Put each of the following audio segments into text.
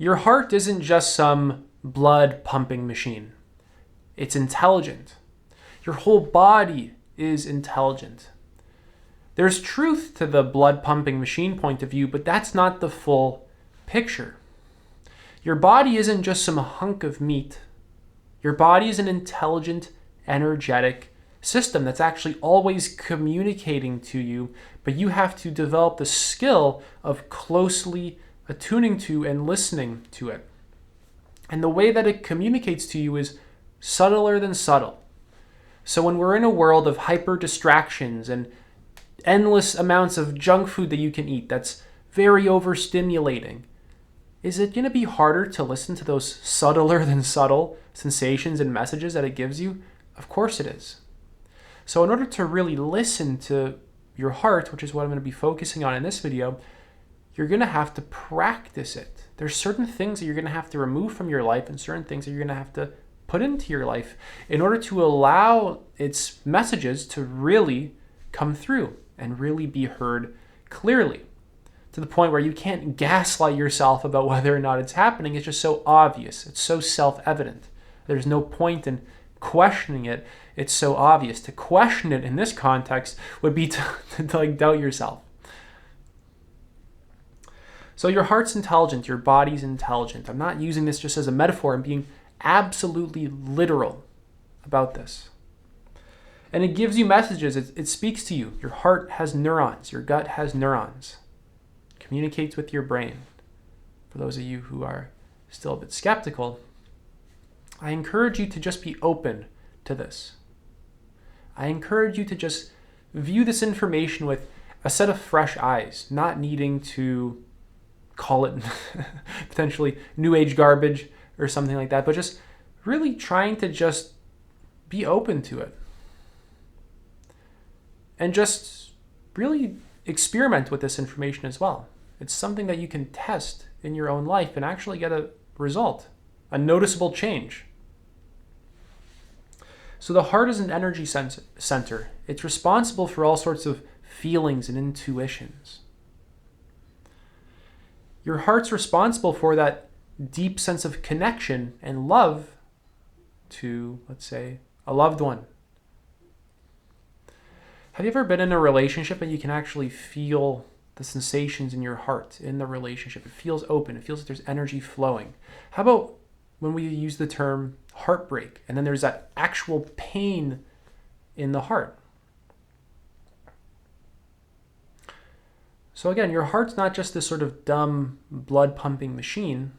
Your heart isn't just some blood pumping machine. It's intelligent. Your whole body is intelligent. There's truth to the blood pumping machine point of view, but that's not the full picture. Your body isn't just some hunk of meat. Your body is an intelligent, energetic system that's actually always communicating to you, but you have to develop the skill of closely attuning to and listening to it. And the way that it communicates to you is subtler than subtle. So when we're in a world of hyper distractions and endless amounts of junk food that you can eat that's very overstimulating, is it going to be harder to listen to those subtler than subtle sensations and messages that it gives you? Of course it is. So in order to really listen to your heart, which is what I'm going to be focusing on in this video, you're going to have to practice it. There's certain things that you're going to have to remove from your life and certain things that you're going to have to put into your life in order to allow its messages to really come through and really be heard clearly, to the point where you can't gaslight yourself about whether or not it's happening. It's just so obvious. It's so self-evident. There's no point in questioning it. It's so obvious. To question it in this context would be to like doubt yourself. So your heart's intelligent, your body's intelligent. I'm not using this just as a metaphor. I'm being absolutely literal about this. And it gives you messages. It speaks to you. Your heart has neurons. Your gut has neurons. It communicates with your brain. For those of you who are still a bit skeptical, I encourage you to just be open to this. I encourage you to just view this information with a set of fresh eyes, not needing to call it potentially new age garbage or something like that, but just really trying to just be open to it. And just really experiment with this information as well. It's something that you can test in your own life and actually get a result, a noticeable change. So the heart is an energy center. It's responsible for all sorts of feelings and intuitions. Your heart's responsible for that deep sense of connection and love to, let's say, a loved one. Have you ever been in a relationship and you can actually feel the sensations in your heart in the relationship? It feels open. It feels like there's energy flowing. How about when we use the term heartbreak and then there's that actual pain in the heart? So again, your heart's not just this sort of dumb blood pumping machine,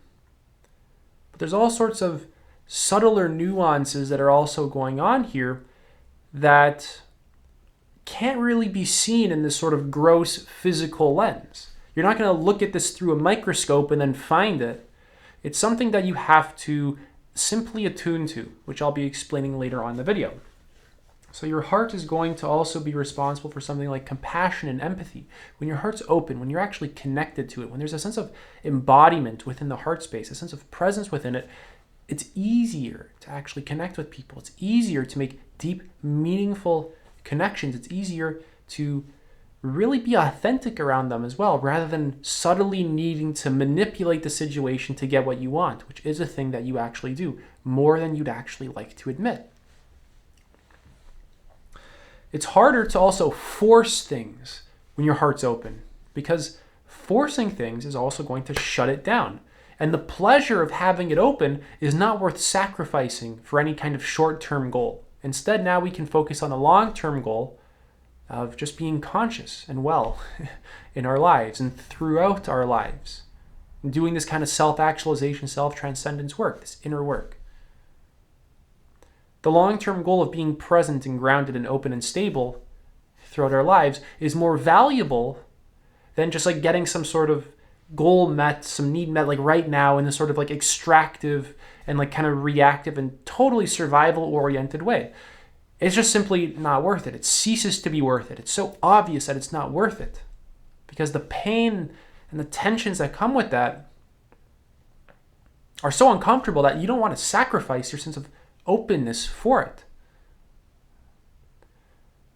but there's all sorts of subtler nuances that are also going on here that can't really be seen in this sort of gross physical lens. You're not going to look at this through a microscope and then find it. It's something that you have to simply attune to, which I'll be explaining later on in the video. So your heart is going to also be responsible for something like compassion and empathy. When your heart's open, when you're actually connected to it, when there's a sense of embodiment within the heart space, a sense of presence within it, it's easier to actually connect with people. It's easier to make deep, meaningful connections. It's easier to really be authentic around them as well, rather than subtly needing to manipulate the situation to get what you want, which is a thing that you actually do more than you'd actually like to admit. It's harder to also force things when your heart's open, because forcing things is also going to shut it down. And the pleasure of having it open is not worth sacrificing for any kind of short-term goal. Instead, now we can focus on a long-term goal of just being conscious and well in our lives and throughout our lives, and doing this kind of self-actualization, self-transcendence work, this inner work. The long-term goal of being present and grounded and open and stable throughout our lives is more valuable than just like getting some sort of goal met, some need met like right now in this sort of like extractive and like kind of reactive and totally survival oriented way. It's just simply not worth it. It ceases to be worth it. It's so obvious that it's not worth it because the pain and the tensions that come with that are so uncomfortable that you don't want to sacrifice your sense of openness for it.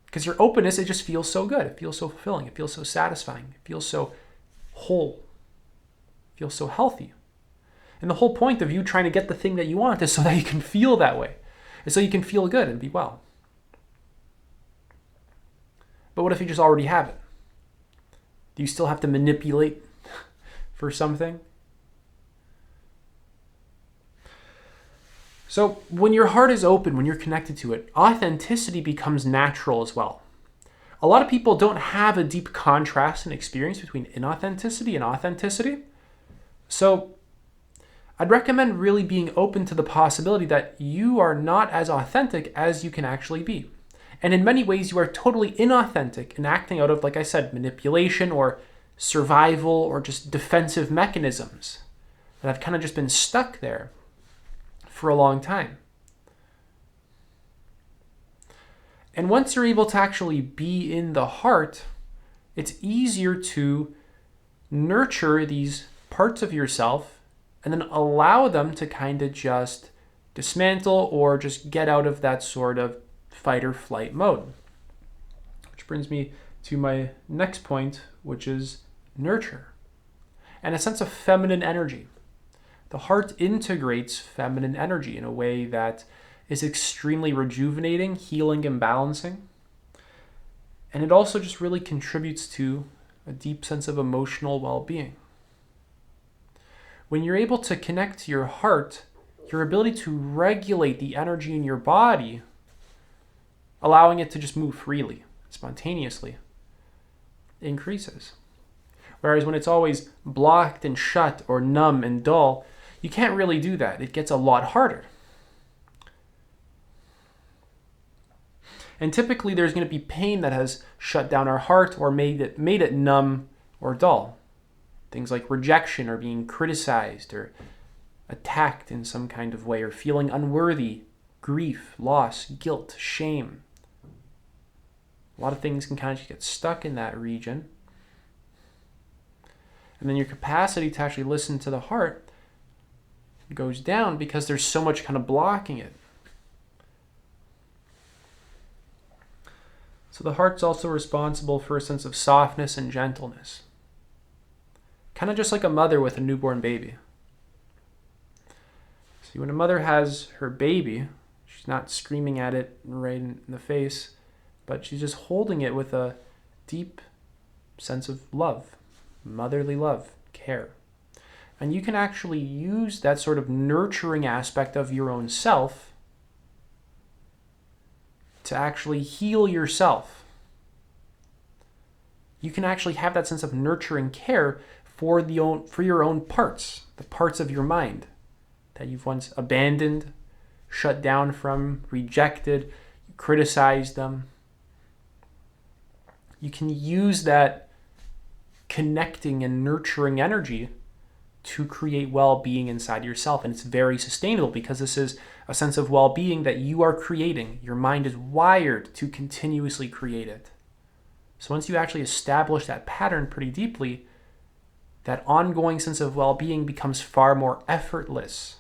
Because your openness, it just feels so good. It feels so fulfilling. It feels so satisfying. It feels so whole. It feels so healthy. And the whole point of you trying to get the thing that you want is so that you can feel that way. And so you can feel good and be well. But what if you just already have it? Do you still have to manipulate for something? So when your heart is open, when you're connected to it, authenticity becomes natural as well. A lot of people don't have a deep contrast and experience between inauthenticity and authenticity. So I'd recommend really being open to the possibility that you are not as authentic as you can actually be. And in many ways, you are totally inauthentic and acting out of, like I said, manipulation or survival or just defensive mechanisms that have kind of just been stuck there for a long time. And once you're able to actually be in the heart, it's easier to nurture these parts of yourself and then allow them to kind of just dismantle or just get out of that sort of fight or flight mode. Which brings me to my next point, which is nurture and a sense of feminine energy. The heart integrates feminine energy in a way that is extremely rejuvenating, healing, and balancing. And it also just really contributes to a deep sense of emotional well-being. When you're able to connect to your heart, your ability to regulate the energy in your body, allowing it to just move freely, spontaneously, increases. Whereas when it's always blocked and shut or numb and dull, you can't really do that. It gets a lot harder. And typically there's going to be pain that has shut down our heart or made it numb or dull. Things like rejection or being criticized or attacked in some kind of way or feeling unworthy, grief, loss, guilt, shame. A lot of things can kind of get stuck in that region. And then your capacity to actually listen to the heart goes down because there's so much kind of blocking it. So the heart's also responsible for a sense of softness and gentleness. Kind of just like a mother with a newborn baby. See, when a mother has her baby, she's not screaming at it right in the face, but she's just holding it with a deep sense of love, motherly love, care. And you can actually use that sort of nurturing aspect of your own self to actually heal yourself. You can actually have that sense of nurturing care for your own parts, the parts of your mind that you've once abandoned, shut down from, rejected, criticized them. You can use that connecting and nurturing energy to create well-being inside yourself. And it's very sustainable because this is a sense of well-being that you are creating. Your mind is wired to continuously create it. So once you actually establish that pattern pretty deeply, that ongoing sense of well-being becomes far more effortless.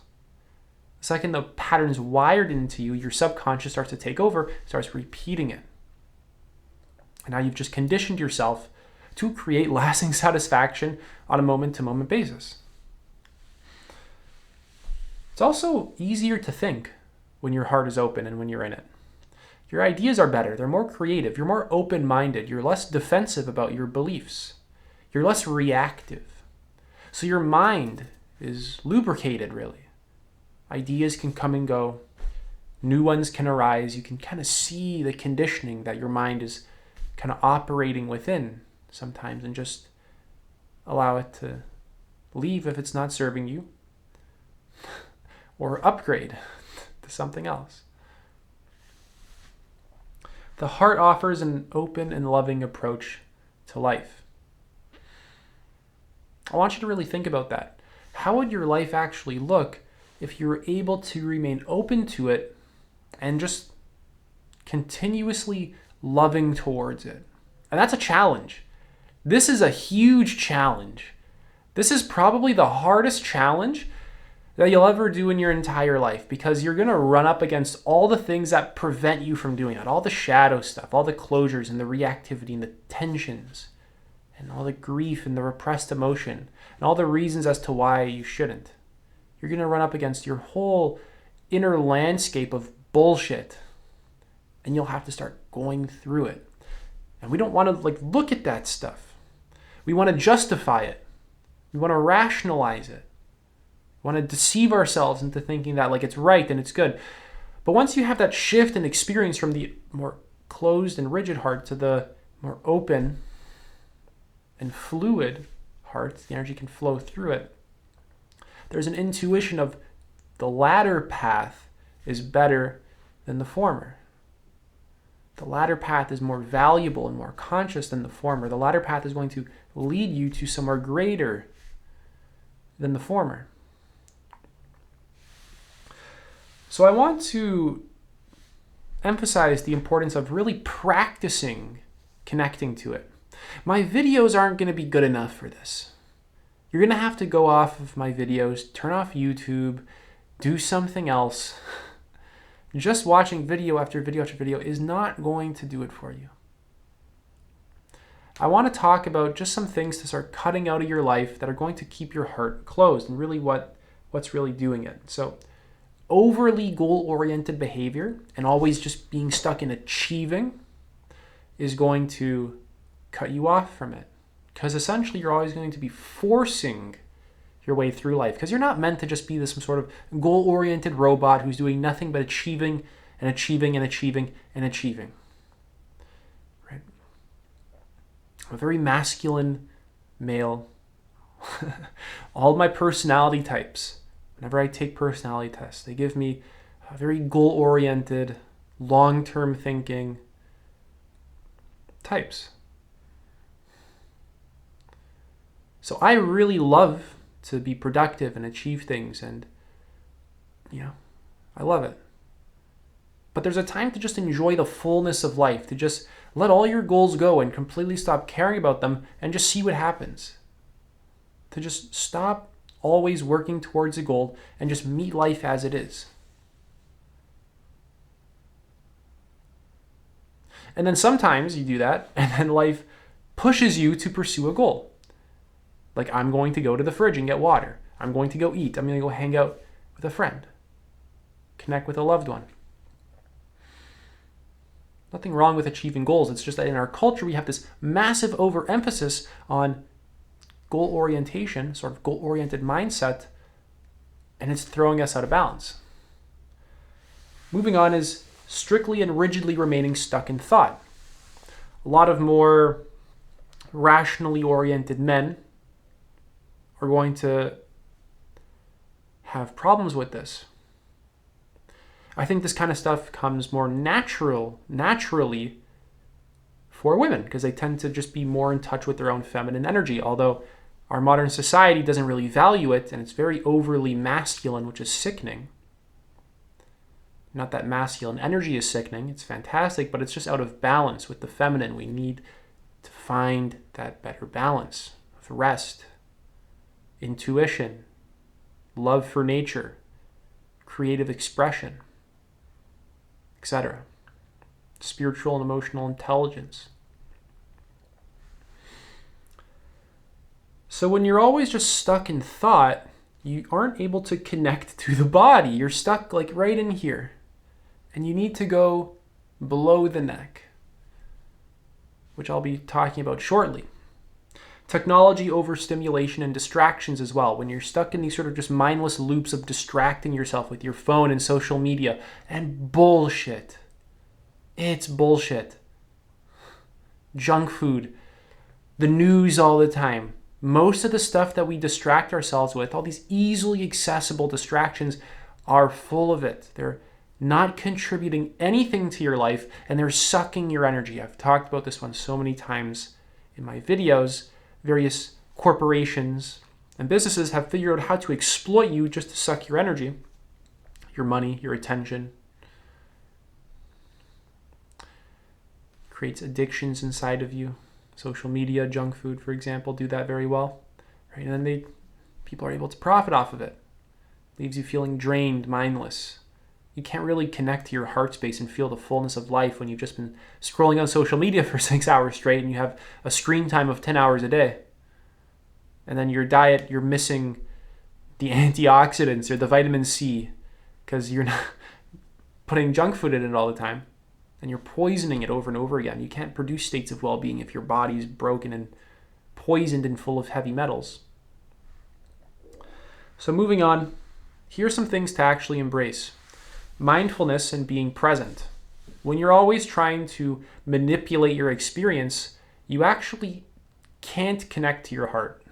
The second the pattern's wired into you, your subconscious starts to take over, starts repeating it. And now you've just conditioned yourself to create lasting satisfaction on a moment-to-moment basis. It's also easier to think when your heart is open and when you're in it. Your ideas are better, they're more creative, you're more open-minded, you're less defensive about your beliefs, you're less reactive. So your mind is lubricated, really. Ideas can come and go, new ones can arise, you can kind of see the conditioning that your mind is kind of operating within sometimes and just allow it to leave if it's not serving you or upgrade to something else. The heart offers an open and loving approach to life. I want you to really think about that. How would your life actually look if you were able to remain open to it and just continuously loving towards it? And that's a challenge. This is a huge challenge. This is probably the hardest challenge that you'll ever do in your entire life because you're going to run up against all the things that prevent you from doing that, all the shadow stuff, all the closures and the reactivity and the tensions and all the grief and the repressed emotion and all the reasons as to why you shouldn't. you're going to run up against your whole inner landscape of bullshit. And you'll have to start going through it. And we don't want to look at that stuff. We want to justify it. We want to rationalize it. We want to deceive ourselves into thinking that it's right and it's good. But once you have that shift in experience from the more closed and rigid heart to the more open and fluid heart, the energy can flow through it. There's an intuition of the latter path is better than the former. The latter path is more valuable and more conscious than the former. The latter path is going to lead you to somewhere greater than the former. So I want to emphasize the importance of really practicing connecting to it. My videos aren't going to be good enough for this. You're going to have to go off of my videos, turn off YouTube, do something else. Just watching video after video after video is not going to do it for you. I want to talk about just some things to start cutting out of your life that are going to keep your heart closed and really what's really doing it. So overly goal-oriented behavior and always just being stuck in achieving is going to cut you off from it. Because essentially you're always going to be forcing your way through life. Because you're not meant to just be this some sort of goal-oriented robot who's doing nothing but achieving and achieving and achieving and achieving. Right? I'm a very masculine male. All my personality types, whenever I take personality tests, they give me a very goal-oriented, long-term thinking types. So I really love to be productive and achieve things, and I love it. But there's a time to just enjoy the fullness of life, to just let all your goals go and completely stop caring about them and just see what happens. To just stop always working towards a goal and just meet life as it is. And then sometimes you do that, and then life pushes you to pursue a goal. Like, I'm going to go to the fridge and get water. I'm going to go eat. I'm going to go hang out with a friend. Connect with a loved one. Nothing wrong with achieving goals. It's just that in our culture, we have this massive overemphasis on goal orientation, sort of goal-oriented mindset, and it's throwing us out of balance. Moving on is strictly and rigidly remaining stuck in thought. A lot of more rationally oriented men are going to have problems with this. I think this kind of stuff comes more naturally for women because they tend to just be more in touch with their own feminine energy, although our modern society doesn't really value it, and it's very overly masculine, which is sickening. Not that masculine energy is sickening, it's fantastic, but it's just out of balance with the feminine. We need to find that better balance of rest, intuition, love for nature, creative expression, etc. Spiritual and emotional intelligence. So when you're always just stuck in thought, you aren't able to connect to the body. You're stuck right in here. And you need to go below the neck, which I'll be talking about shortly. Technology overstimulation and distractions as well. When you're stuck in these sort of just mindless loops of distracting yourself with your phone and social media and bullshit. It's bullshit. Junk food. The news all the time. Most of the stuff that we distract ourselves with, all these easily accessible distractions, are full of it. They're not contributing anything to your life, and they're sucking your energy. I've talked about this one so many times in my videos. Various corporations and businesses have figured out how to exploit you just to suck your energy, your money, your attention. Creates addictions inside of you. Social media, junk food, for example, do that very well. Right? And then people are able to profit off of it. Leaves you feeling drained, mindless. You can't really connect to your heart space and feel the fullness of life when you've just been scrolling on social media for 6 hours straight and you have a screen time of 10 hours a day. And then your diet, you're missing the antioxidants or the vitamin C, because you're not putting junk food in it all the time, and you're poisoning it over and over again. You can't produce states of well-being if your body's broken and poisoned and full of heavy metals. So moving on, here's some things to actually embrace. Mindfulness and being present. When you're always trying to manipulate your experience, you actually can't connect to your heart.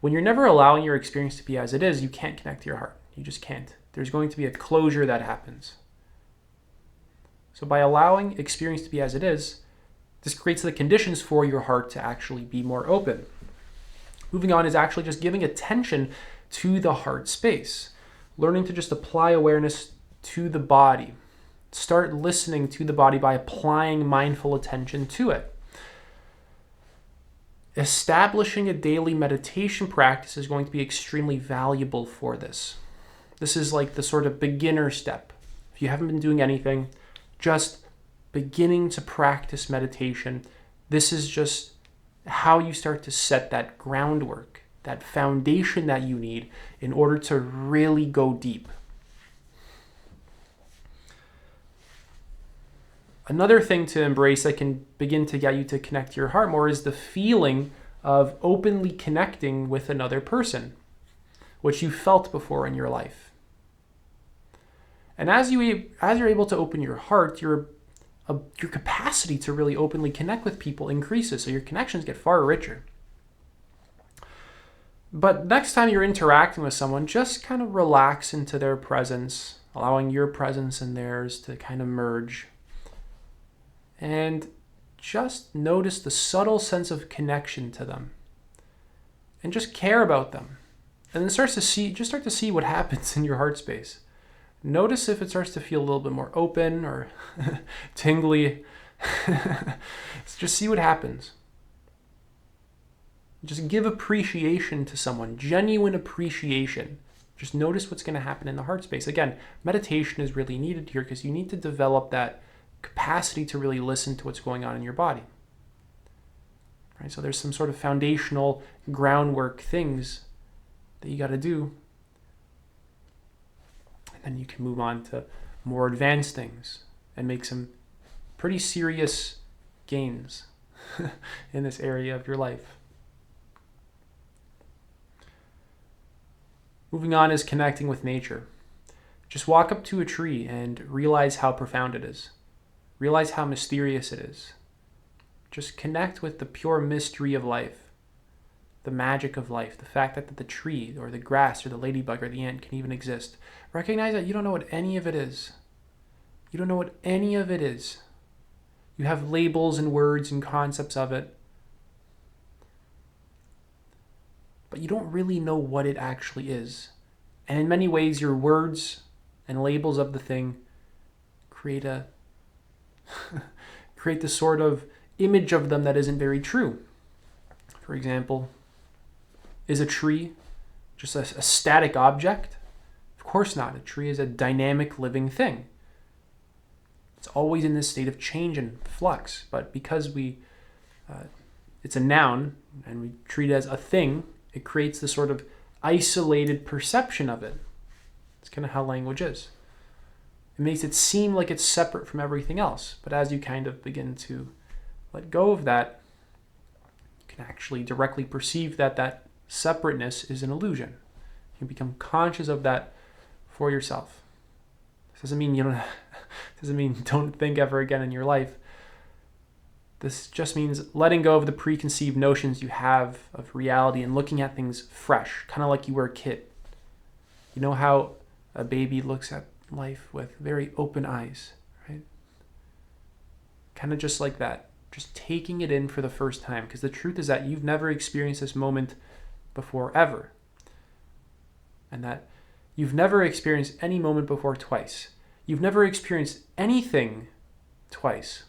When you're never allowing your experience to be as it is, you can't connect to your heart. You just can't. There's going to be a closure that happens. So by allowing experience to be as it is, this creates the conditions for your heart to actually be more open. Moving on is actually just giving attention to the heart space. Learning to just apply awareness to the body. Start listening to the body by applying mindful attention to it. Establishing a daily meditation practice is going to be extremely valuable for this. This is like the sort of beginner step. If you haven't been doing anything, just beginning to practice meditation, this is just how you start to set that groundwork, that foundation that you need in order to really go deep. Another thing to embrace that can begin to get you to connect to your heart more is the feeling of openly connecting with another person, which you felt before in your life. And as you're able to open your heart, your capacity to really openly connect with people increases, so your connections get far richer. But next time you're interacting with someone, just kind of relax into their presence, allowing your presence and theirs to kind of merge. And just notice the subtle sense of connection to them. And just care about them. And then start to see what happens in your heart space. Notice if it starts to feel a little bit more open or tingly. Just see what happens. Just give appreciation to someone, genuine appreciation. Just notice what's going to happen in the heart space. Again, meditation is really needed here because you need to develop that capacity to really listen to what's going on in your body. Right? So there's some sort of foundational groundwork things that you got to do. And then you can move on to more advanced things and make some pretty serious gains in this area of your life. Moving on is connecting with nature. Just walk up to a tree and realize how profound it is. Realize how mysterious it is. Just connect with the pure mystery of life, the magic of life, the fact that the tree or the grass or the ladybug or the ant can even exist. Recognize that you don't know what any of it is. You don't know what any of it is. You have labels and words and concepts of it, but you don't really know what it actually is. And in many ways, your words and labels of the thing create this sort of image of them that isn't very true. For example, is a tree just a static object? Of course not. A tree is a dynamic living thing. It's always in this state of change and flux, but because it's a noun and we treat it as a thing, it creates this sort of isolated perception of it. It's kind of how language is. It makes it seem like it's separate from everything else, but as you kind of begin to let go of that, you can actually directly perceive that separateness is an illusion. You can become conscious of that for yourself. This doesn't mean don't think ever again in your life. This just means letting go of the preconceived notions you have of reality and looking at things fresh, kind of like you were a kid. You know how a baby looks at life with very open eyes, right? Kind of just like that. Just taking it in for the first time, because the truth is that you've never experienced this moment before ever. And that you've never experienced any moment before twice. You've never experienced anything twice.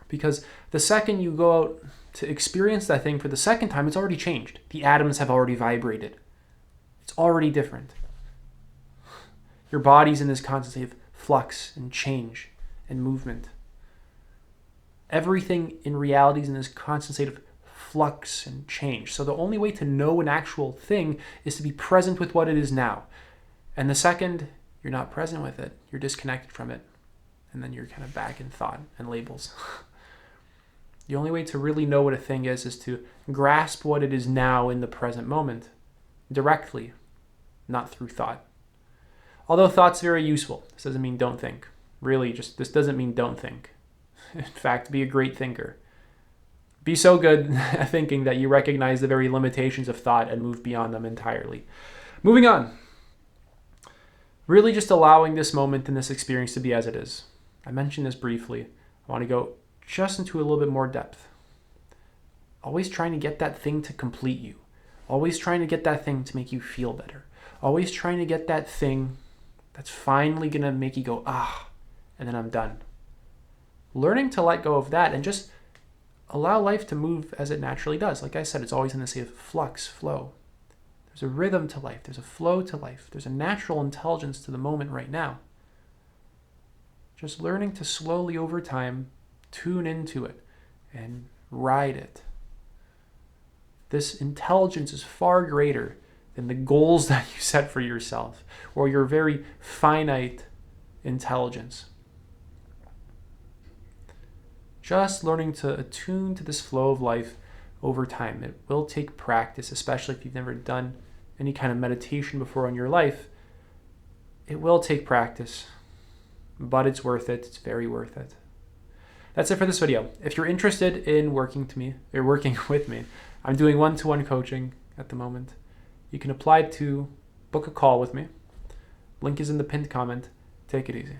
Because the second you go out to experience that thing for the second time, it's already changed. The atoms have already vibrated. It's already different. Your body's in this constant state of flux and change and movement. Everything in reality is in this constant state of flux and change. So the only way to know an actual thing is to be present with what it is now. And the second you're not present with it, you're disconnected from it. And then you're kind of back in thought and labels. The only way to really know what a thing is to grasp what it is now in the present moment, directly, not through thought. Although thought's very useful. This doesn't mean don't think. Really, this doesn't mean don't think. In fact, be a great thinker. Be so good at thinking that you recognize the very limitations of thought and move beyond them entirely. Moving on. Really just allowing this moment and this experience to be as it is. I mentioned this briefly. I want to go just into a little bit more depth. Always trying to get that thing to complete you. Always trying to get that thing to make you feel better. Always trying to get that thing that's finally going to make you go, and then I'm done. Learning to let go of that and just allow life to move as it naturally does. Like I said, it's always in the state of flux, flow. There's a rhythm to life. There's a flow to life. There's a natural intelligence to the moment right now. Just learning to slowly over time tune into it and ride it. This intelligence is far greater than the goals that you set for yourself or your very finite intelligence. Just learning to attune to this flow of life over time. It will take practice, especially if you've never done any kind of meditation before in your life. It will take practice, but it's worth it. It's very worth it. That's it for this video. If you're interested in working with me, I'm doing one-to-one coaching at the moment. You can apply to book a call with me. Link is in the pinned comment. Take it easy.